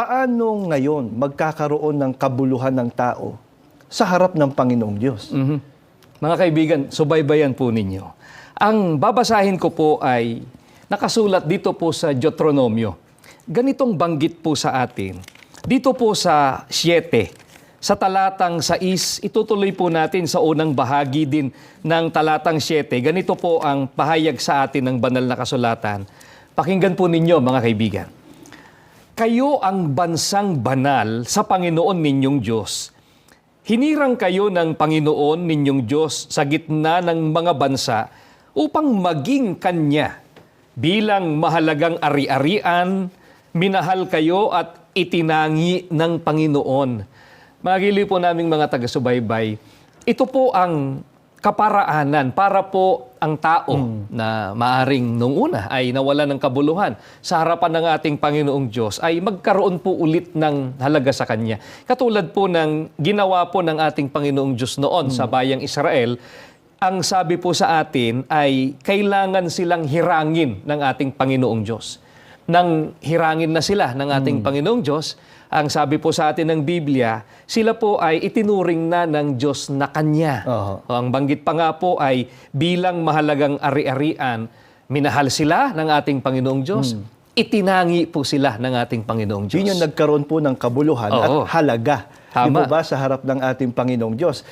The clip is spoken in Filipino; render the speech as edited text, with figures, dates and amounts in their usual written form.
paano ngayon magkakaroon ng kabuluhan ng tao sa harap ng Panginoong Diyos? Mga kaibigan, subaybayan po ninyo. Ang babasahin ko po ay nakasulat dito po sa Deuteronomio. Ganitong banggit po sa atin. Dito po sa 7, sa talatang 6, itutuloy po natin sa unang bahagi din ng talatang 7. Ganito po ang pahayag sa atin ng banal na kasulatan. Pakinggan po ninyo mga kaibigan. Kayo ang bansang banal sa Panginoon ninyong Diyos. Hinirang kayo ng Panginoon ninyong Diyos sa gitna ng mga bansa upang maging Kanya. Bilang mahalagang ari-arian, minahal kayo at itinangi ng Panginoon. Mga giliw po naming mga taga-subaybay, ito po ang kaparaanan para po ang tao na maaring nung una ay nawala ng kabuluhan sa harapan ng ating Panginoong Diyos ay magkaroon po ulit ng halaga sa Kanya. Katulad po ng ginawa po ng ating Panginoong Diyos noon sa bayang Israel, ang sabi po sa atin ay kailangan silang hirangin ng ating Panginoong Diyos. Nang hirangin na sila ng ating Panginoong Diyos, ang sabi po sa atin ng Biblia, sila po ay itinuring na ng Diyos na Kanya. Ang banggit pa nga po ay bilang mahalagang ari-arian, minahal sila ng ating Panginoong Diyos, itinangi po sila ng ating Panginoong Diyos. Yun yung nagkaroon po ng kabuluhan at halaga. Di ba sa harap ng ating Panginoong Diyos?